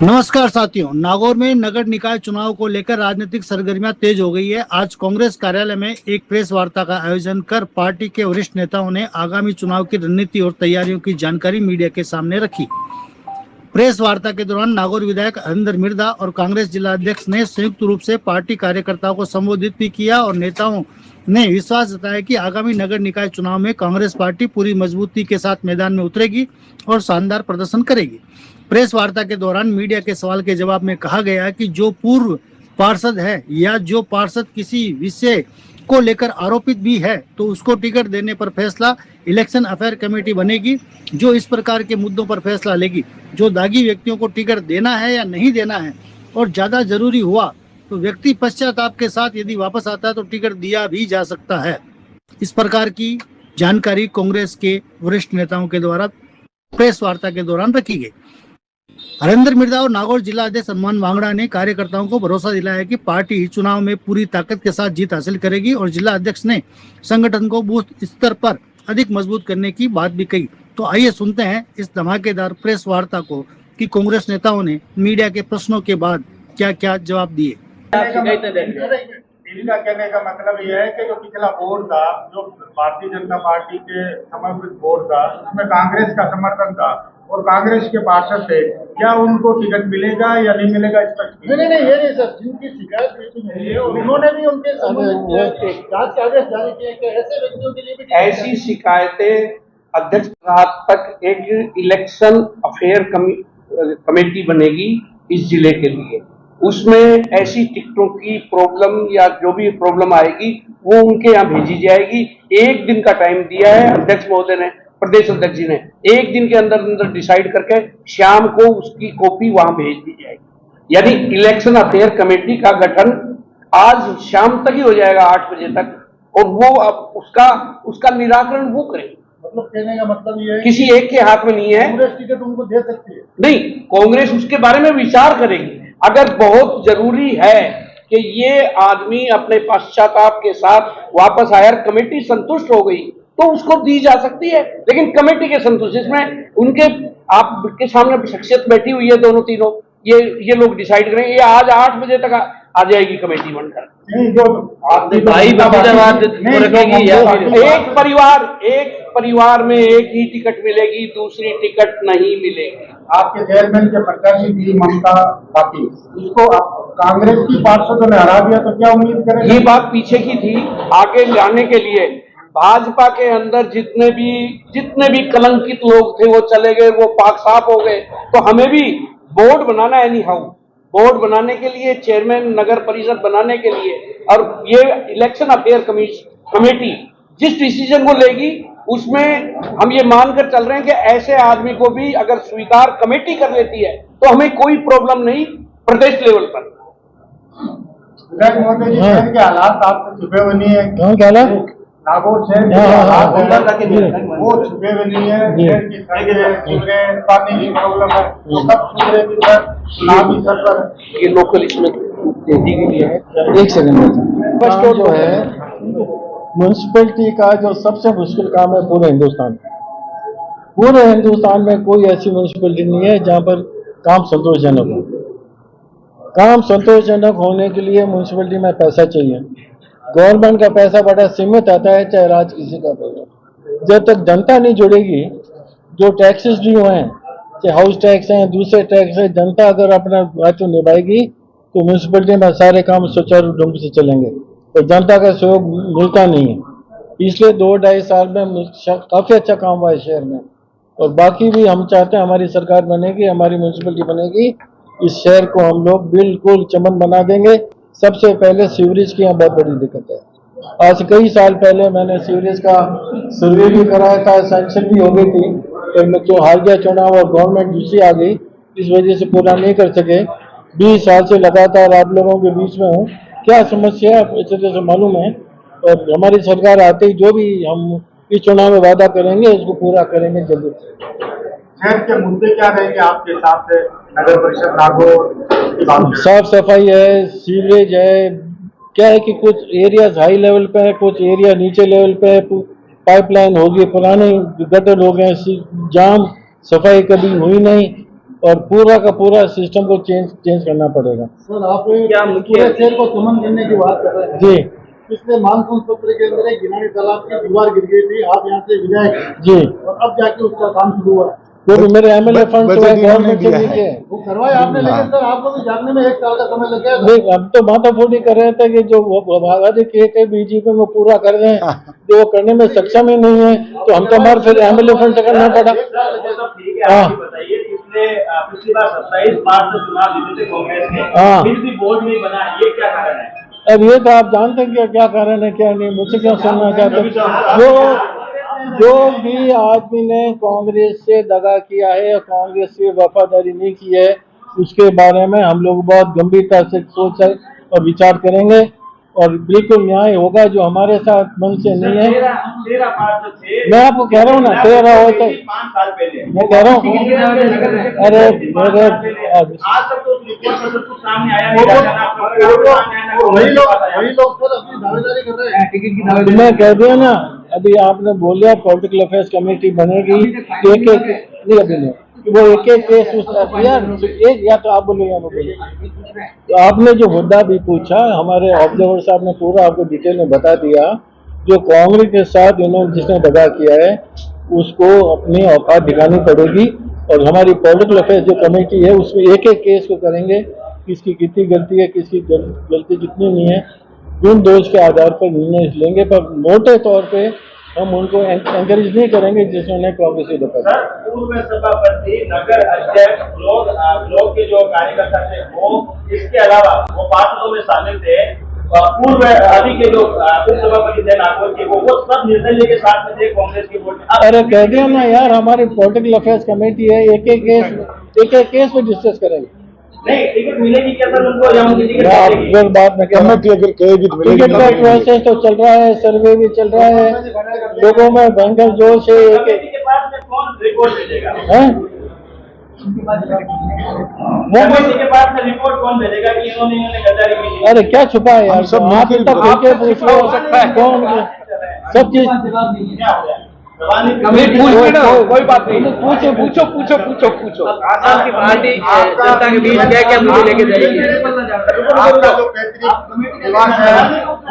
नमस्कार साथियों, नागौर में नगर निकाय चुनाव को लेकर राजनीतिक सरगर्मियां तेज हो गई है। आज कांग्रेस कार्यालय में एक प्रेस वार्ता का आयोजन कर पार्टी के वरिष्ठ नेताओं ने आगामी चुनाव की रणनीति और तैयारियों की जानकारी मीडिया के सामने रखी। प्रेस वार्ता के दौरान नागौर विधायक हरिंदर मिर्धा और कांग्रेस जिला अध्यक्ष ने संयुक्त रूप से पार्टी कार्यकर्ताओं को संबोधित भी किया और नेताओं ने विश्वास जताया कि आगामी नगर निकाय चुनाव में कांग्रेस पार्टी पूरी मजबूती के साथ मैदान में उतरेगी और शानदार प्रदर्शन करेगी। प्रेस वार्ता के दौरान मीडिया के सवाल के जवाब में कहा गया कि जो पूर्व पार्षद है या जो पार्षद किसी विषय को लेकर आरोपित भी है तो उसको टिकट देने पर फैसला इलेक्शन अफेयर कमेटी बनेगी, जो इस प्रकार के मुद्दों पर फैसला लेगी। जो दागी व्यक्तियों को टिकट देना है या नहीं देना है और ज्यादा जरूरी हुआ तो व्यक्ति पश्चाताप के साथ यदि वापस आता है तो टिकट दिया भी जा सकता है। इस प्रकार की जानकारी कांग्रेस के वरिष्ठ नेताओं के द्वारा प्रेस वार्ता के दौरान रखी गई। हरिंदर मिर्धा और नागौर जिला अध्यक्ष हनुमान वांगड़ा ने कार्यकर्ताओं को भरोसा दिलाया कि पार्टी चुनाव में पूरी ताकत के साथ जीत हासिल करेगी और जिला अध्यक्ष ने संगठन को बूथ स्तर पर अधिक मजबूत करने की बात भी कही। तो आइए सुनते हैं इस धमाकेदार प्रेस वार्ता को कि कांग्रेस नेताओं ने मीडिया के प्रश्नों के बाद क्या क्या जवाब दिए। इनका कहने का मतलब यह है कि जो पिछला बोर्ड था, जो भारतीय जनता पार्टी के समर्पित बोर्ड था, उसमें कांग्रेस का समर्थन था और कांग्रेस के पार्षद थे, क्या उनको टिकट मिलेगा या नहीं मिलेगा इस पर? नहीं, ये नहीं सर, जिनकी शिकायत बेटी मिली है उन्होंने भी उनके जांच के आदेश जारी किए कि ऐसे व्यक्तियों के लिए भी ऐसी शिकायतें अध्यक्ष रात तक एक इलेक्शन अफेयर कमेटी बनेगी इस जिले के लिए। उसमें ऐसी टिकटों की प्रॉब्लम या जो भी प्रॉब्लम आएगी वो उनके यहाँ भेजी जाएगी। एक दिन का टाइम दिया है अध्यक्ष महोदय ने, प्रदेश अध्यक्ष जी ने, एक दिन के अंदर डिसाइड करके शाम को उसकी कॉपी वहां भेज दी जाएगी। यानी इलेक्शन अफेयर कमेटी का गठन आज शाम तक ही हो जाएगा 8 बजे तक, और वो अब उसका निराकरण वो करेंगे। मतलब कहने का मतलब ये है किसी एक के हाथ में नहीं है। कांग्रेस टिकट उनको दे सकती है? नहीं, कांग्रेस उसके बारे में विचार करेगी। अगर बहुत जरूरी है कि ये आदमी अपने पश्चाताप के साथ वापस आया, कमेटी संतुष्ट हो गई तो उसको दी जा सकती है, लेकिन कमेटी के संतुष्ट, जिसमें उनके आपके सामने शख्सियत बैठी हुई है दोनों तीनों, ये लोग डिसाइड करेंगे। ये आज 8 बजे तक आ जाएगी कमेटी बनकर। एक परिवार में एक ही टिकट मिलेगी, दूसरी टिकट नहीं मिलेगी। आपके चेयरमैन के प्रत्याशी थी ममता पाटिल, उसको कांग्रेस की पार्षदों ने हरा दिया, तो क्या उम्मीद करें? ये बात पीछे की थी। आगे लाने के लिए भाजपा के अंदर जितने भी कलंकित लोग थे वो चले गए, वो पाक साफ हो गए। तो हमें भी बोर्ड बनाना है, एनी हाउ बोर्ड बनाने के लिए, चेयरमैन नगर परिषद बनाने के लिए, और ये इलेक्शन अफेयर कमेटी जिस डिसीजन को लेगी उसमें हम ये मानकर चल रहे हैं कि ऐसे आदमी को भी अगर स्वीकार कमेटी कर लेती है तो हमें कोई प्रॉब्लम नहीं प्रदेश लेवल पर। मोदी जी शहर के हालात आपसे छुपे हुए नहीं है? नागौर शहर के हालात वो छुपे हुए नहीं है। शहर की सड़कें, पानी की प्रॉब्लम है, वो सब पूरे दिन चुनावी स्तर पर ये लोकल इसमें तेजी के लिए है। एक सेकंड जो है म्यूनसिपैलिटी का जो सबसे मुश्किल काम है पूरे हिंदुस्तान में कोई ऐसी म्यूनसिपैलिटी नहीं है जहां पर काम संतोषजनक हो। काम संतोषजनक होने के लिए म्यूनसिपैलिटी में पैसा चाहिए। गवर्नमेंट का पैसा बड़ा सीमित आता है, चाहे राज किसी का पैसा। जब तक जनता नहीं जुड़ेगी, जो टैक्सेस ड्यू हैं, चाहे हाउस टैक्स हैं, दूसरे टैक्स हैं, जनता अगर अपना दायित्व निभाएगी तो म्यूनसिपैलिटी में सारे काम सुचारू ढंग से चलेंगे। तो जनता का सहयोग मिलता नहीं है। पिछले 2-2.5 साल में काफी अच्छा काम हुआ है शहर में, और बाकी भी हम चाहते हैं हमारी सरकार बनेगी, हमारी म्यूनसिपैलिटी बनेगी, इस शहर को हम लोग बिल्कुल चमन बना देंगे। सबसे पहले सीवरेज की यहाँ बहुत बड़ी दिक्कत है। आज कई साल पहले मैंने सीवरेज का सर्वे भी कराया था, सैंक्शन भी हो गई थी, तो हार गया चुनाव और गवर्नमेंट दूसरी आ गई, इस वजह से पूरा नहीं कर सके। 20 साल से लगातार आप लोगों के बीच में हूँ। क्या समस्या है अच्छे तरह से मालूम है, और हमारी सरकार आते ही जो भी हम इस चुनाव में वादा करेंगे उसको पूरा करेंगे जल्दी से। शहर के मुद्दे क्या रहेंगे आपके हिसाब से? नगर परिषद नागौर, साफ सफाई है, सीवरेज है। क्या है कि कुछ एरियाज हाई लेवल पे है, कुछ एरिया नीचे लेवल पे है। पाइपलाइन होगी, पुराने गटर हो गए, जाम, सफाई कभी हुई नहीं। और पूरा का पूरा सिस्टम को चेंज करना पड़ेगा। सर आप पूरे शहर को सुमन करने की बात कर रहे हैं जी पिछले मानसून सत्र के अंदर एक गिनानी तालाब की दीवार गिर गई थी, आप यहाँ से विधायक हैं, जी, और अब जाके उसका काम शुरू हुआ है। क्योंकि मेरे एमएलए फंड तो गवर्नमेंट से नीचे है। वो करवाया आपने, लेकिन सर आपको भी जानने में 1 साल का समय लग गया था। नहीं, अब तो माथाफोड़ी कर रहे थे कि जो वादे किए थे बीजेपी में पूरा कर दें, जो वो करने में सक्षम ही नहीं है, तो हम तो हमारे फिर एमएलए फंड से करना पड़ा। हाँ पिछली बार 27 मार्च से चुनाव जीते थे कांग्रेस ने, हाँ। फिर भी बोर्ड नहीं बना, ये क्या कारण है? अब ये तो आप जानते हैं कि क्या कारण है क्या नहीं, मुझसे क्यों सुनना चाहते हैं। जो भी आदमी ने कांग्रेस से दगा किया है या कांग्रेस से वफादारी नहीं की है, उसके बारे में हम लोग बहुत गंभीरता से सोच और विचार करेंगे और बिल्कुल न्याय होगा। जो हमारे साथ मन से नहीं है, 13 मार्च से मैं आपको कह रहा हूँ ना, 13 होते 5 साल पहले, मैं कह रहा हूँ। अरे मेरे आज तक तो उस रिपोर्ट में कुछ सामने आया वो नहीं। वही लोग सर अपनी दावेदारी कर रहे हैं टिकट की दावेदारी। मैं कह दिया ना, अभी आपने बोलिया पॉलिटिकल अफेयर्स कमेटी बनेगी, एक नहीं अभी नहीं, वो एक केस यार एक, या तो आप बोलो या मैं बोलो। तो आपने जो मुद्दा भी पूछा, हमारे ऑब्जर्वर साहब ने पूरा आपको डिटेल में बता दिया। जो कांग्रेस के साथ इन्होंने जिसने दगा किया है उसको अपनी औकात दिखानी पड़ेगी, और हमारी पॉलिटिकल अफेयर्स जो कमेटी है उसमें एक एक केस को करेंगे, किसकी कितनी गलती है, किसकी गलती कितनी नहीं है, उन दोष के आधार पर निर्णय लेंगे। पर मोटे तौर पे हम उनको एंकरेज नहीं करेंगे जिन्होंने कांग्रेस से दखल। सर पूर्व सभापति, नगर अध्यक्ष, ब्लॉक के जो कार्यकर्ता थे वो, इसके अलावा वो पार्षदों में शामिल थे, पूर्व अभी के जो उप सभापति थे नागौर के, वो सब निर्दलीय के साथ में थे कांग्रेस के वोट। अरे कह दिया ना यार, हमारी पॉलिटिकल अफेयर्स कमेटी है, एक एक केस पे डिस्कस करेंगे। नहीं, टिकट मिलेगी क्या सर उनको, या उनकी टिकट मिलेगी? अगर बात में कमेटी अगर कहेगी तो टिकट का प्रोसेस तो चल रहा है, सर्वे भी चल रहा है, लोगों में भयंकर जोश है। कमेटी के पास में कौन रिपोर्ट भेजेगा? कमेटी के पास में रिपोर्ट कौन भेजेगा कि इन्होंने गद्दारी की? अरे क्या छुपा है यार, सब आप तक होके पूछ लो, कौन सब चीज कोई बात नहीं, पूछो। आसाम की पार्टी जनता के बीच क्या क्या मुद्दे लेके जाएगी? आपका जो पैतृक निवास है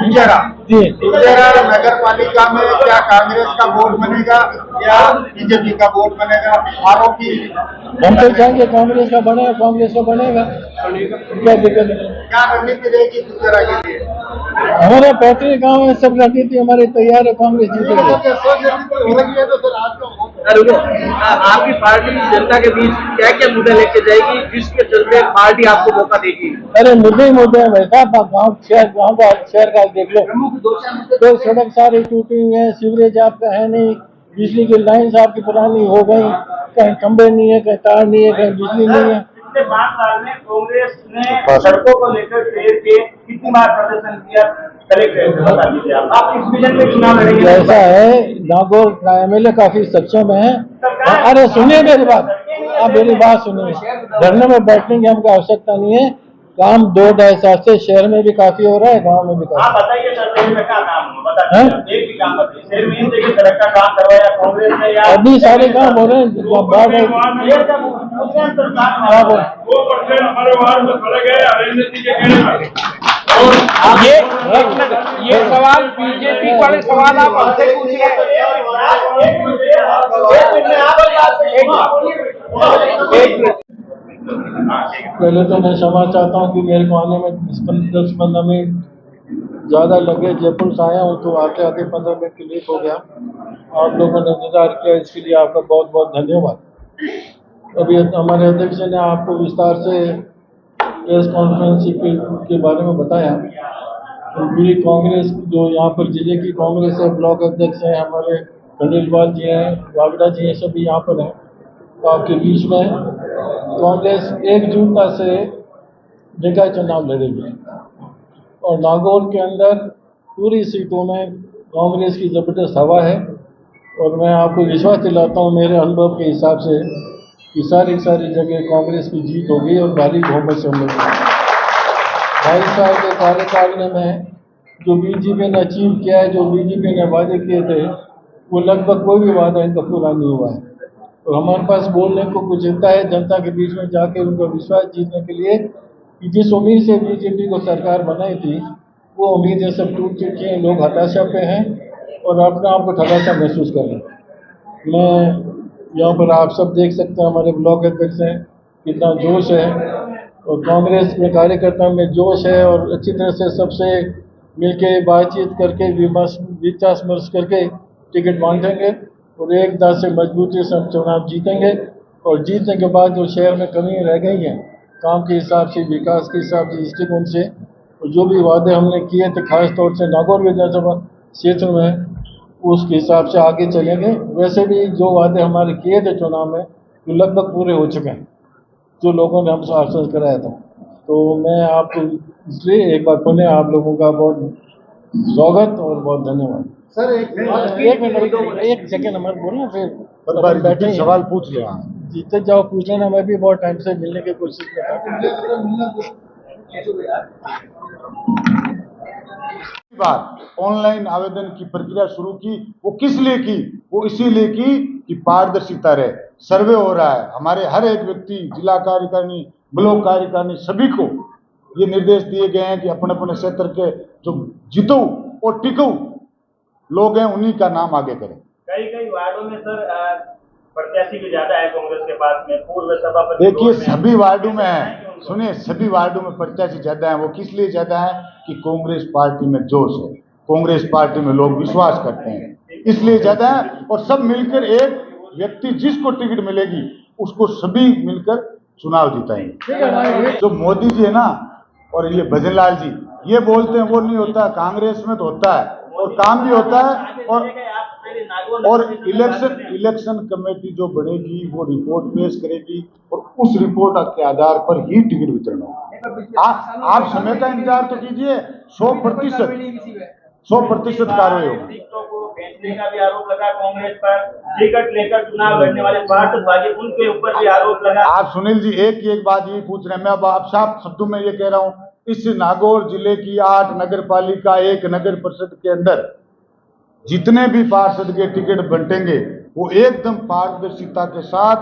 इंदिरा जी, नगर पालिका में क्या कांग्रेस का बोर्ड बनेगा या बीजेपी का बोर्ड बनेगा? आरोपी हम तो चाहेंगे कांग्रेस का बने, कांग्रेस का बनेगा, क्या दिक्कत है? क्या रणनीति रहेगी इंदिरा के लिए? हमारे पैतृक गाँव में सब रणनीति हमारी तैयार है, कांग्रेस जीतेगी। आपकी पार्टी जनता के बीच क्या क्या मुद्दे लेके जाएगी जिसके चलते पार्टी आपको मौका देगी? अरे मुद्दे ही मुद्दे हैं वैसा, गाँव शहर का देख लो, कोई सड़क सारी टूटी हुई है, सीवरेज आपका है नहीं, बिजली की लाइन आपकी पुरानी हो गई, कहीं खंबे नहीं है, कहीं तार नहीं है, कहीं बिजली नहीं है। पिछले 5 साल में कांग्रेस ने सड़कों को लेकर शहर के कितनी बार प्रदर्शन किया, कलेक्टर बता दीजिए आप किस विजन में चुनाव लड़ेंगे? ऐसा है, नागौर का एमएलए काफी सक्षम है। अरे सुनिए मेरी बात, आप मेरी बात सुनिए, धरने में बैठने की हमको आवश्यकता नहीं है, काम 2-2.5 साल से शहर में भी काफी हो रहा है, गांव में भी काफी। आप बताइए सर, शहर में क्या काम हो, बता दीजिए, एक भी काम बताइए। शहर में इन देखिए सड़क का काम करवाया कांग्रेस ने या अभी सारे काम हो रहे हैं, हमारे वार्ड में खड़े गए राजनीति के कहने ये सवाल बीजेपी वाले सवाल आप हमसे पूछ रहे हैं। पहले तो मैं क्षमा चाहता हूँ कि मेरे को आने में 10-15 मिनट ज़्यादा लगे। जयपुर से आया हूँ तो आते आते 15 मिनट की लेट हो गया। आप लोगों ने इंतजार किया, इसके लिए आपका बहुत बहुत धन्यवाद। अभी हमारे अध्यक्ष ने आपको विस्तार से प्रेस कॉन्फ्रेंस के बारे में बताया। पूरी कांग्रेस जो यहाँ पर जिले की कांग्रेस है, ब्लॉक अध्यक्ष हैं हमारे खंडेलवाल जी हैं, वागड़ा जी हैं, सभी यहाँ पर हैं। तो आपके बीच में कांग्रेस एकजुटता से निकाय चुनाव लड़ेगी और नागौर के अंदर पूरी सीटों में कांग्रेस की जबरदस्त हवा है। और मैं आपको विश्वास दिलाता हूँ मेरे अनुभव के हिसाब से कि सारी जगह कांग्रेस की जीत होगी और भारी बहुमत से हम लोग 2.5 साल के कार्यकाल में जो बीजेपी ने अचीव किया है, जो बीजेपी ने वादे किए थे, वो लगभग कोई भी वादा इनका पूरा नहीं हुआ है। और हमारे पास बोलने को कुछ होता है जनता के बीच में जाके उनका विश्वास जीतने के लिए कि जिस उम्मीद से बीजेपी को सरकार बनाई थी वो उम्मीदें सब टूट चुकी हैं। लोग हताशा पे हैं और अपने आप को हताशा महसूस कर रहे हैं। मैं यहाँ पर आप सब देख सकते हैं, हमारे ब्लॉक अध्यक्ष हैं, कितना जोश है और कांग्रेस में कार्यकर्ताओं में जोश है और अच्छी तरह से सबसे मिलके बातचीत करके विचार विमर्श करके टिकट बांटेंगे और एकता से मजबूती से हम चुनाव जीतेंगे। और जीतने के बाद जो शहर में कमी रह गई है काम के हिसाब से, विकास के हिसाब से, दृष्टिकोण से, और जो भी वादे हमने किए थे खास तौर से नागौर विधानसभा क्षेत्र में, उसके हिसाब से आगे चलेंगे। वैसे भी जो वादे हमारे किए थे चुनाव में वो लगभग पूरे हो चुके हैं जो लोगों ने हमसे आश्वस्त कराया था। तो मैं आपको इसलिए एक बार पुनः आप लोगों का बहुत स्वागत और बहुत धन्यवाद। सर एक मिनट, एक सेकेंड हमारे बोलना, फिर बैठे सवाल पूछ ले आप। जीते जाओ, पूछ लेना। मैं भी बहुत टाइम से मिलने की कोशिश कर रहा था। बात ऑनलाइन आवेदन की प्रक्रिया शुरू की, वो किस लिए की? वो इसीलिए की कि पारदर्शिता रहे। सर्वे हो रहा है, हमारे हर एक व्यक्ति, जिला कार्यकारिणी, ब्लॉक कार्यकारिणी, सभी को ये निर्देश दिए गए हैं कि अपने अपने क्षेत्र के जो जीतो और टिको लोग हैं उन्हीं का नाम आगे करें। कई वार्डों में सर प्रत्याशी भी ज्यादा है कांग्रेस के पास में, पूर्व सभापति। देखिए सभी वार्डों में है, सुनिए सभी वार्डों में प्रत्याशी ज्यादा है। वो किस लिए ज्यादा है कि कांग्रेस पार्टी में जोश है, कांग्रेस पार्टी में लोग विश्वास करते हैं, इसलिए ज्यादा है। और सब मिलकर एक व्यक्ति जिसको टिकट मिलेगी उसको सभी मिलकर चुनाव जिताएंगे। जो मोदी जी है ना और ये भजनलाल जी ये बोलते हैं वो नहीं होता, कांग्रेस में तो होता है और काम भी होता है। और इलेक्शन कमेटी जो बनेगी वो रिपोर्ट पेश करेगी और उस रिपोर्ट के आधार पर ही टिकट वितरण होगा। आप समय का इंतजार तो कीजिए, 100% कार्रवाई होगी। को बेचने का भी आरोप लगा कांग्रेस पर, टिकट लेकर चुनाव लड़ने वाले पार्षद उनके ऊपर भी आरोप लगा। आप सुनील जी एक बात यही पूछ रहे हैं, मैं अब आप साफ शब्दों में ये कह रहा हूँ, इस नागौर जिले की 8 नगर पालिका, 1 नगर परिषद के अंदर जितने भी पार्षद के टिकट बंटेंगे वो एकदम पारदर्शिता के साथ